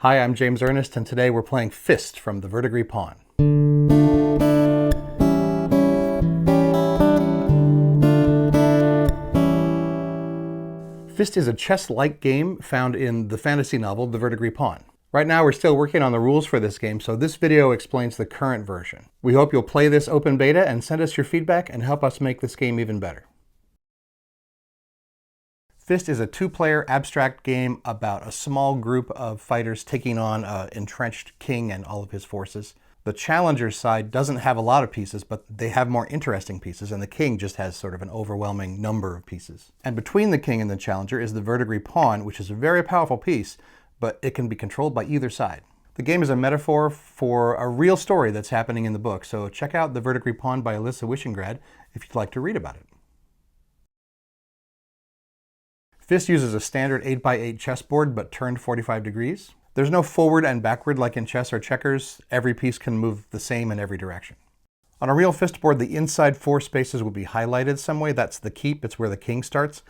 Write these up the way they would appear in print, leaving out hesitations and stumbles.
Hi, I'm James Ernest, and today we're playing Fist from the Verdigris Pawn. Fist is a chess-like game found in the fantasy novel The Verdigris Pawn. Right now we're still working on the rules for this game, so this video explains the current version. We hope you'll play this open beta and send us your feedback and help us make this game even better. Fist is a two-player abstract game about a small group of fighters taking on an entrenched king and all of his forces. The challenger's side doesn't have a lot of pieces, but they have more interesting pieces, and the king just has sort of an overwhelming number of pieces. And between the king and the challenger is the Verdigris Pawn, which is a very powerful piece, but it can be controlled by either side. The game is a metaphor for a real story that's happening in the book, so check out The Verdigris Pawn by Alysa Wishingrad if you'd like to read about it. Fist uses a standard 8x8 chessboard, but turned 45 degrees. There's no forward and backward like in chess or checkers. Every piece can move the same in every direction. On a real Fist board, the inside four spaces will be highlighted some way. That's the keep. It's where the king starts.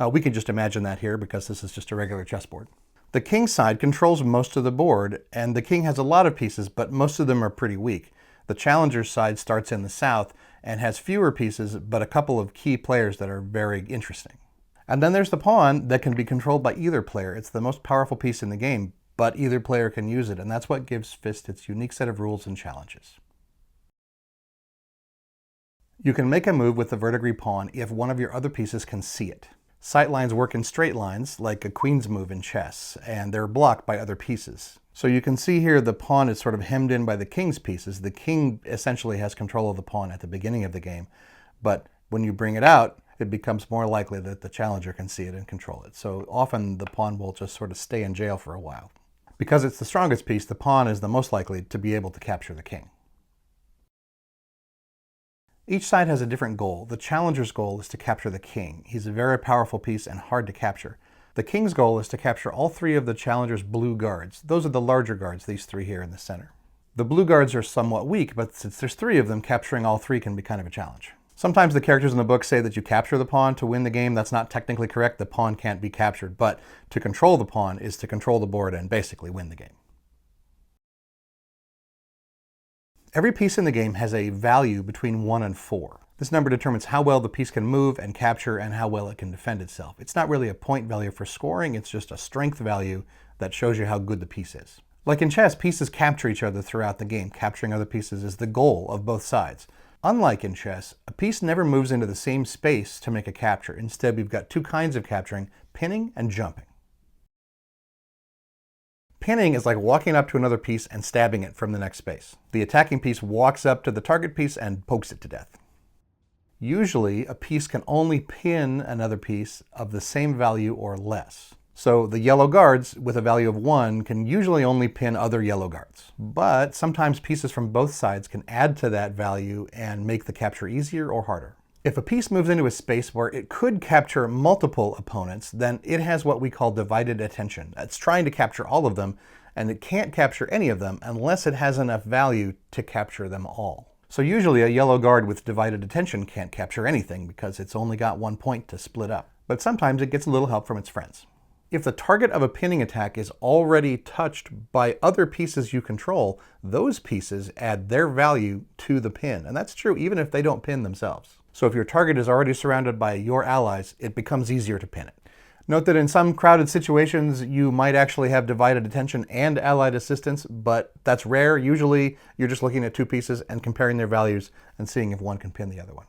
We can just imagine that here because this is just a regular chessboard. The king side controls most of the board, and the king has a lot of pieces, but most of them are pretty weak. The challenger's side starts in the south and has fewer pieces, but a couple of key players that are very interesting. And then there's the pawn that can be controlled by either player. It's the most powerful piece in the game, but either player can use it, and that's what gives Fist its unique set of rules and challenges. You can make a move with the Verdigris Pawn if one of your other pieces can see it. Sight lines work in straight lines, like a queen's move in chess, and they're blocked by other pieces. So you can see here the pawn is sort of hemmed in by the king's pieces. The king essentially has control of the pawn at the beginning of the game, but when you bring it out, it becomes more likely that the challenger can see it and control it. So often the pawn will just sort of stay in jail for a while. Because it's the strongest piece, the pawn is the most likely to be able to capture the king. Each side has a different goal. The challenger's goal is to capture the king. He's a very powerful piece and hard to capture. The king's goal is to capture all three of the challenger's blue guards. Those are the larger guards, these three here in the center. The blue guards are somewhat weak, but since there's three of them, capturing all three can be kind of a challenge. Sometimes the characters in the book say that you capture the pawn to win the game. That's not technically correct. The pawn can't be captured, but to control the pawn is to control the board and basically win the game. Every piece in the game has a value between 1 and 4. This number determines how well the piece can move and capture and how well it can defend itself. It's not really a point value for scoring, it's just a strength value that shows you how good the piece is. Like in chess, pieces capture each other throughout the game. Capturing other pieces is the goal of both sides. Unlike in chess, a piece never moves into the same space to make a capture. Instead, we've got two kinds of capturing, pinning and jumping. Pinning is like walking up to another piece and stabbing it from the next space. The attacking piece walks up to the target piece and pokes it to death. Usually, a piece can only pin another piece of the same value or less. So the yellow guards with a value of 1 can usually only pin other yellow guards. But sometimes pieces from both sides can add to that value and make the capture easier or harder. If a piece moves into a space where it could capture multiple opponents, then it has what we call divided attention. It's trying to capture all of them, and it can't capture any of them unless it has enough value to capture them all. So usually a yellow guard with divided attention can't capture anything because it's only got 1 point to split up. But sometimes it gets a little help from its friends. If the target of a pinning attack is already touched by other pieces you control, those pieces add their value to the pin. And that's true even if they don't pin themselves. So if your target is already surrounded by your allies, it becomes easier to pin it. Note that in some crowded situations, you might actually have divided attention and allied assistance, but that's rare. Usually you're just looking at two pieces and comparing their values and seeing if one can pin the other one.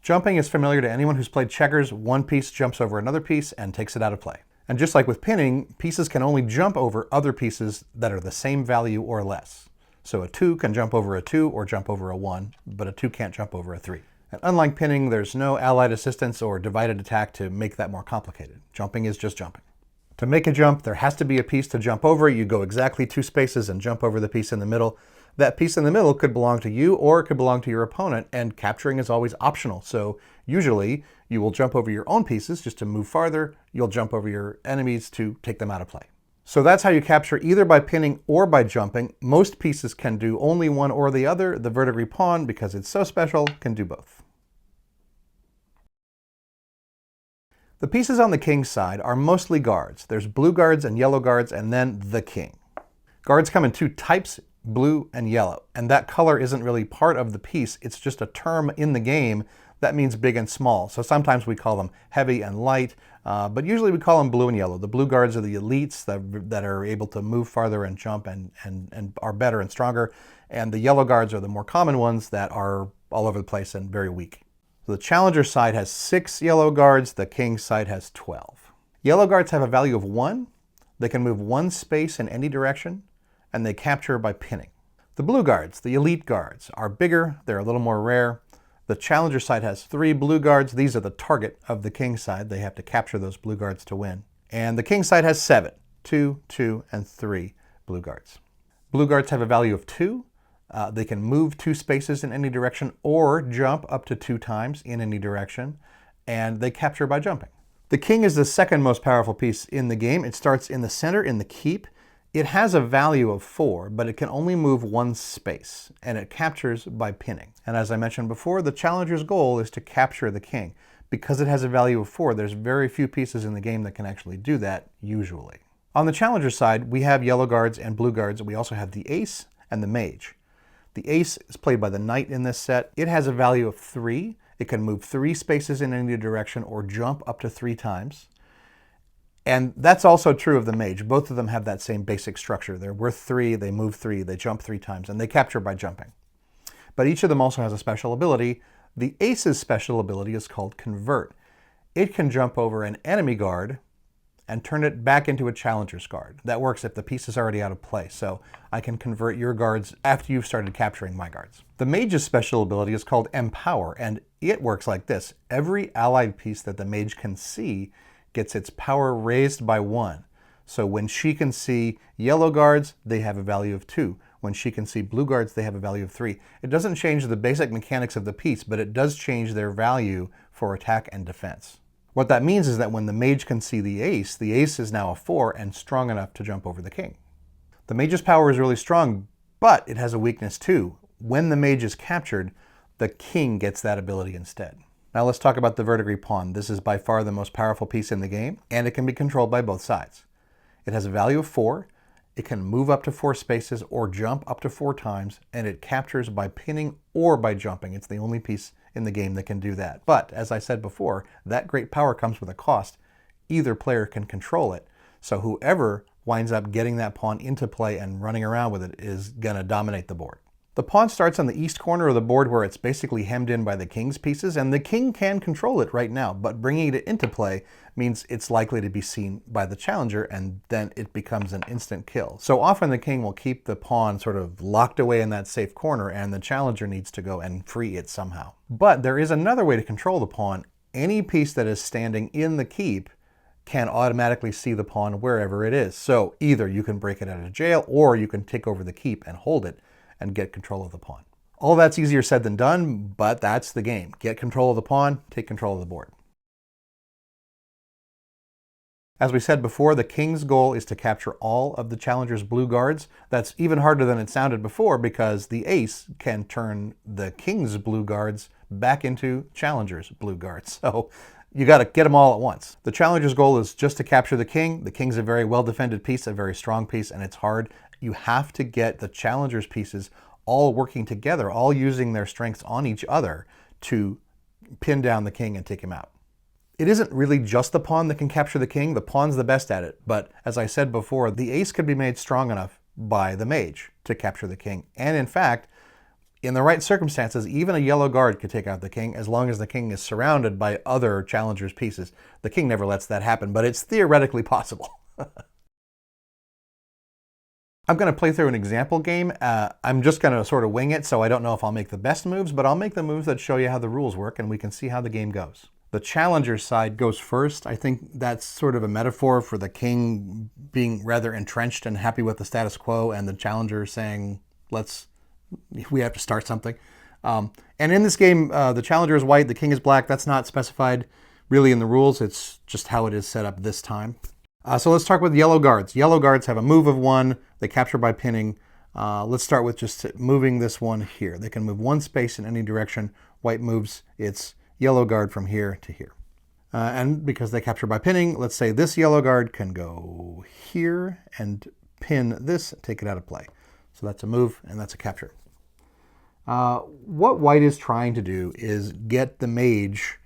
Jumping is familiar to anyone who's played checkers. One piece jumps over another piece and takes it out of play. And just like with pinning, pieces can only jump over other pieces that are the same value or less. So a 2 can jump over a 2 or jump over a 1, but a 2 can't jump over a 3. And unlike pinning, there's no allied assistance or divided attack to make that more complicated. Jumping is just jumping. To make a jump, there has to be a piece to jump over. You go exactly 2 spaces and jump over the piece in the middle. That piece in the middle could belong to you or it could belong to your opponent, and capturing is always optional. So usually you will jump over your own pieces just to move farther. You'll jump over your enemies to take them out of play. So that's how you capture, either by pinning or by jumping. Most pieces can do only one or the other. The Verdigris Pawn, because it's so special, can do both. The pieces on the king's side are mostly guards. There's blue guards and yellow guards, and then the king. Guards come in two types, blue and yellow, and that color isn't really part of the piece. It's just a term in the game that means big and small. So sometimes we call them heavy and light, but usually we call them blue and yellow. The blue guards are the elites that are able to move farther and jump and are better and stronger, and the yellow guards are the more common ones that are all over the place and very weak. So the challenger side has 6 yellow guards, the king's side has 12. Yellow guards have a value of 1. They can move 1 space in any direction, and they capture by pinning. The blue guards, the elite guards, are bigger, they're a little more rare. The challenger side has 3 blue guards. These are the target of the king's side. They have to capture those blue guards to win. And the king's side has 7, 2, 2, and 3 blue guards. Blue guards have a value of 2. They can move 2 spaces in any direction or jump up to 2 times in any direction, and they capture by jumping. The king is the second most powerful piece in the game. It starts in the center in the keep. It has a value of 4, but it can only move 1 space, and it captures by pinning. And as I mentioned before, the challenger's goal is to capture the king. Because it has a value of 4, there's very few pieces in the game that can actually do that, usually. On the challenger side, we have yellow guards and blue guards. We also have the ace and the mage. The ace is played by the knight in this set. It has a value of 3. It can move 3 spaces in any direction or jump up to 3 times. And that's also true of the mage. Both of them have that same basic structure. They're worth 3, they move 3, they jump 3 times, and they capture by jumping. But each of them also has a special ability. The ace's special ability is called Convert. It can jump over an enemy guard and turn it back into a challenger's guard. That works if the piece is already out of play, so I can convert your guards after you've started capturing my guards. The mage's special ability is called Empower, and it works like this. Every allied piece that the mage can see gets its power raised by 1. So when she can see yellow guards, they have a value of 2. When she can see blue guards, they have a value of 3. It doesn't change the basic mechanics of the piece, but it does change their value for attack and defense. What that means is that when the mage can see the ace is now a 4 and strong enough to jump over the king. The mage's power is really strong, but it has a weakness too. When the mage is captured, the king gets that ability instead. Now let's talk about the Verdigris Pawn. This is by far the most powerful piece in the game, and it can be controlled by both sides. It has a value of 4. It can move up to 4 spaces or jump up to 4 times, and it captures by pinning or by jumping. It's the only piece in the game that can do that. But as I said before, that great power comes with a cost. Either player can control it. So whoever winds up getting that pawn into play and running around with it is going to dominate the board. The pawn starts on the east corner of the board where it's basically hemmed in by the king's pieces, and the king can control it right now, but bringing it into play means it's likely to be seen by the challenger, and then it becomes an instant kill. So often the king will keep the pawn sort of locked away in that safe corner, and the challenger needs to go and free it somehow. But there is another way to control the pawn. Any piece that is standing in the keep can automatically see the pawn wherever it is. So either you can break it out of jail, or you can take over the keep and hold it and get control of the pawn. All that's easier said than done, but that's the game. Get control of the pawn, take control of the board. As we said before, the king's goal is to capture all of the challenger's blue guards. That's even harder than it sounded before because the ace can turn the king's blue guards back into challenger's blue guards. So you got to get them all at once. The challenger's goal is just to capture the king. The king's a very well-defended piece, a very strong piece, and it's hard. You have to get the challenger's pieces all working together, all using their strengths on each other to pin down the king and take him out. It isn't really just the pawn that can capture the king. The pawn's the best at it. But as I said before, the ace could be made strong enough by the mage to capture the king. And in fact, in the right circumstances, even a yellow guard could take out the king as long as the king is surrounded by other challenger's pieces. The king never lets that happen, but it's theoretically possible. I'm going to play through an example game. I'm just going to sort of wing it, so I don't know if I'll make the best moves, but I'll make the moves that show you how the rules work, and we can see how the game goes. The challenger's side goes first. I think that's sort of a metaphor for the king being rather entrenched and happy with the status quo, and the challenger saying, we have to start something. And in this game, the challenger is white, the king is black. That's not specified really in the rules. It's just how it is set up this time. So let's start with yellow guards. Yellow guards have a move of 1. They capture by pinning. Let's start with just moving this one here. They can move 1 space in any direction. White moves its yellow guard from here to here. And because they capture by pinning, let's say this yellow guard can go here and pin this, take it out of play. So that's a move, and that's a capture. What white is trying to do is get the mage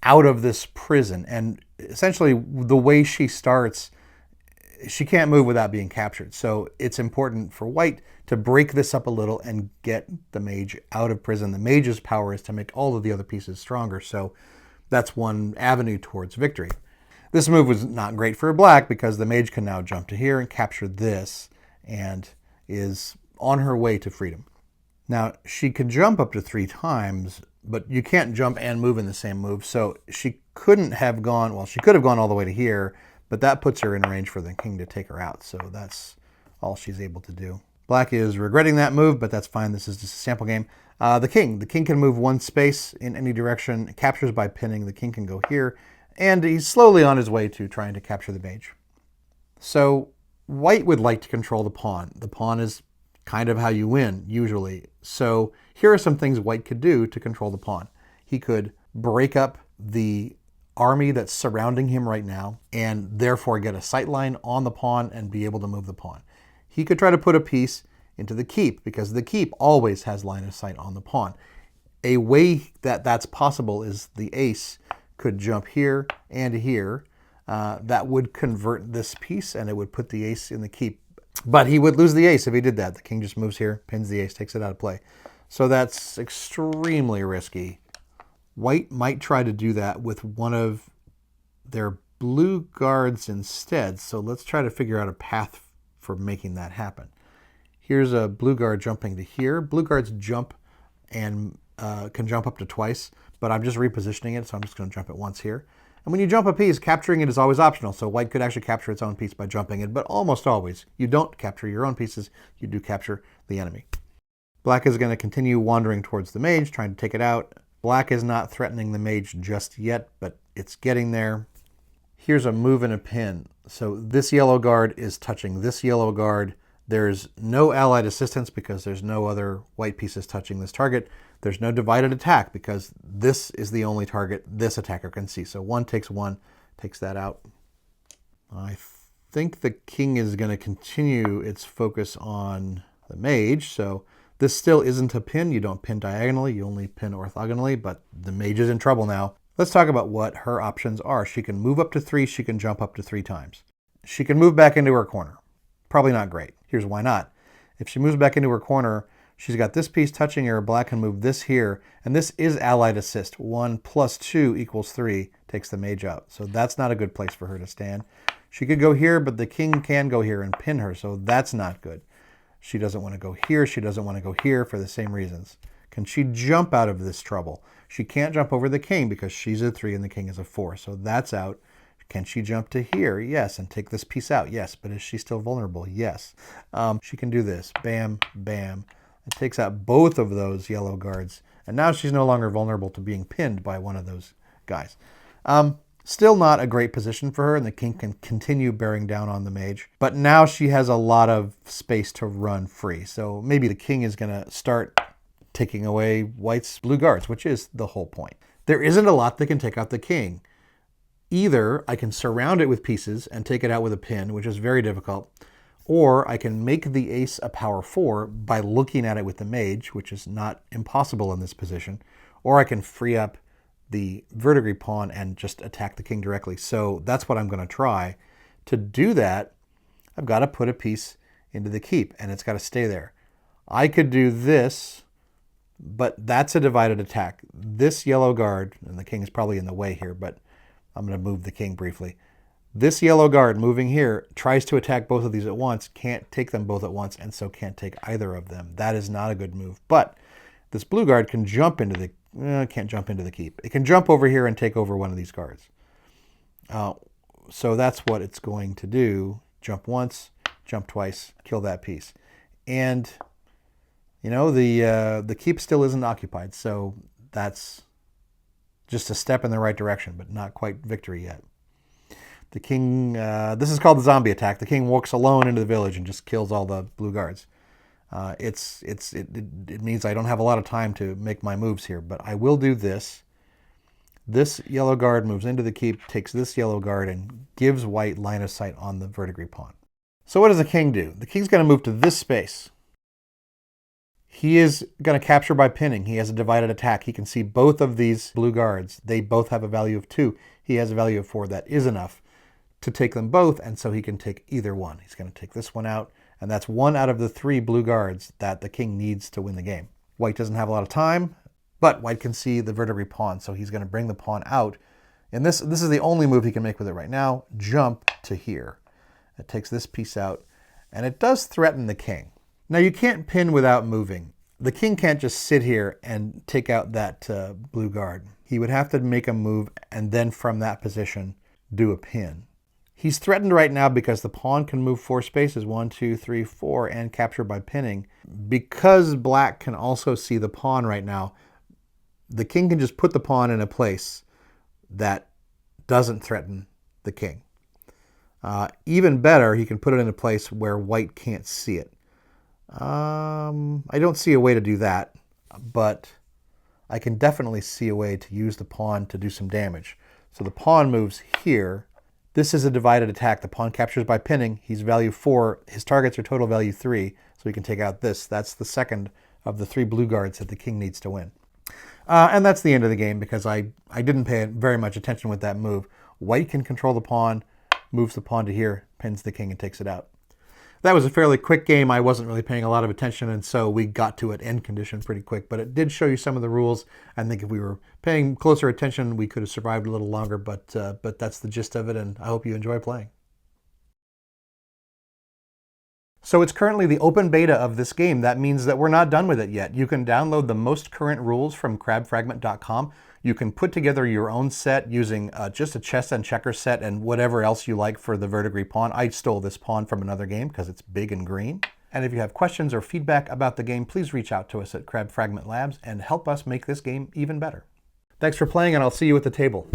out of this prison. And essentially, the way she starts, she can't move without being captured. So it's important for white to break this up a little and get the mage out of prison. The mage's power is to make all of the other pieces stronger. So that's one avenue towards victory. This move was not great for black because the mage can now jump to here and capture this and is on her way to freedom. Now, she can jump up to 3 times, but you can't jump and move in the same move. So she couldn't have gone, well, she could have gone all the way to here, but that puts her in range for the king to take her out. So that's all she's able to do. Black is regretting that move, but that's fine. This is just a sample game. The king can move 1 space in any direction, captures by pinning. The king can go here, and he's slowly on his way to trying to capture the mage. So white would like to control the pawn. The pawn is kind of how you win, usually. So here are some things white could do to control the pawn. He could break up the army that's surrounding him right now and therefore get a sight line on the pawn and be able to move the pawn. He could try to put a piece into the keep because the keep always has line of sight on the pawn. A way that that's possible is the ace could jump here and here. That would convert this piece and it would put the ace in the keep. But he would lose the ace if he did that. The king just moves here, pins the ace, takes it out of play. So that's extremely risky. White might try to do that with one of their blue guards instead. So let's try to figure out a path for making that happen. Here's a blue guard jumping to here. Blue guards jump and can jump up to twice, but I'm just repositioning it, so I'm just going to jump it once here. And when you jump a piece, capturing it is always optional. So white could actually capture its own piece by jumping it, but almost always you don't capture your own pieces, you do capture the enemy. Black is going to continue wandering towards the mage, trying to take it out. Black is not threatening the mage just yet, but it's getting there. Here's a move and a pin. So this yellow guard is touching this yellow guard. There's no allied assistance because there's no other white pieces touching this target. There's no divided attack because this is the only target this attacker can see. So 1 takes 1, takes that out. I think the king is going to continue its focus on the mage. So this still isn't a pin. You don't pin diagonally, you only pin orthogonally, but the mage is in trouble now. Let's talk about what her options are. She can move up to 3, she can jump up to 3 times. She can move back into her corner. Probably not great. Here's why not. If she moves back into her corner, she's got this piece touching her, black can move this here, and this is allied assist. 1 plus 2 equals 3, takes the mage out. So that's not a good place for her to stand. She could go here, but the king can go here and pin her, so that's not good. She doesn't want to go here, she doesn't want to go here for the same reasons. Can she jump out of this trouble? She can't jump over the king because she's a 3 and the king is a 4, so that's out. Can she jump to here? Yes. And take this piece out? Yes. But is she still vulnerable? Yes. She can do this. Bam, bam. It takes out both of those yellow guards. And now she's no longer vulnerable to being pinned by one of those guys. Still not a great position for her, and the king can continue bearing down on the mage. But now she has a lot of space to run free. So maybe the king is going to start taking away white's blue guards, which is the whole point. There isn't a lot that can take out the king. Either I can surround it with pieces and take it out with a pin, which is very difficult, or I can make the ace a power 4 by looking at it with the mage, which is not impossible in this position, or I can free up the Verdigris Pawn and just attack the king directly. So that's what I'm going to try. To do that, I've got to put a piece into the keep, and it's got to stay there. I could do this, but that's a divided attack. This yellow guard, and the king is probably in the way here, but I'm going to move the king briefly. This yellow guard moving here tries to attack both of these at once, can't take them both at once, and so can't take either of them. That is not a good move. But this blue guard can jump into the, can't jump into the keep. It can jump over here and take over one of these guards. So that's what it's going to do. Jump once, jump twice, kill that piece. And, you know, the keep still isn't occupied, so that's just a step in the right direction, but not quite victory yet. The king, this is called the zombie attack. The king walks alone into the village and just kills all the blue guards. It means I don't have a lot of time to make my moves here, but I will do this. This yellow guard moves into the keep, takes this yellow guard, and gives white line of sight on the Verdigris Pawn. So what does the king do? The king's going to move to this space. He is going to capture by pinning. He has a divided attack. He can see both of these blue guards. They both have a value of 2. He has a value of 4. That is enough to take them both, and so he can take either one. He's going to take this one out, and that's 1 out of the 3 blue guards that the king needs to win the game. White doesn't have a lot of time, but white can see the Verdigris Pawn, so he's going to bring the pawn out. And this is the only move he can make with it right now. Jump to here. It takes this piece out, and it does threaten the king. Now, you can't pin without moving. The king can't just sit here and take out that blue guard. He would have to make a move, and then from that position, do a pin. He's threatened right now because the pawn can move 4 spaces, 1, 2, 3, 4, and capture by pinning. Because black can also see the pawn right now, the king can just put the pawn in a place that doesn't threaten the king. Even better, he can put it in a place where white can't see it. I don't see a way to do that, but I can definitely see a way to use the pawn to do some damage. So the pawn moves here. This is a divided attack. The pawn captures by pinning. He's value 4. His targets are total value 3, so he can take out this. That's the second of the 3 blue guards that the king needs to win. And that's the end of the game because I didn't pay very much attention with that move. White can control the pawn, moves the pawn to here, pins the king, and takes it out. That was a fairly quick game. I wasn't really paying a lot of attention, and so we got to it end condition pretty quick. But it did show you some of the rules. I think if we were paying closer attention, we could have survived a little longer, but that's the gist of it, and I hope you enjoy playing. So it's currently the open beta of this game. That means that we're not done with it yet. You can download the most current rules from crabfragment.com. You can put together your own set using just a chess and checker set and whatever else you like for the Verdigris Pawn. I stole this pawn from another game because it's big and green. And if you have questions or feedback about the game, please reach out to us at Crab Fragment Labs and help us make this game even better. Thanks for playing, and I'll see you at the table.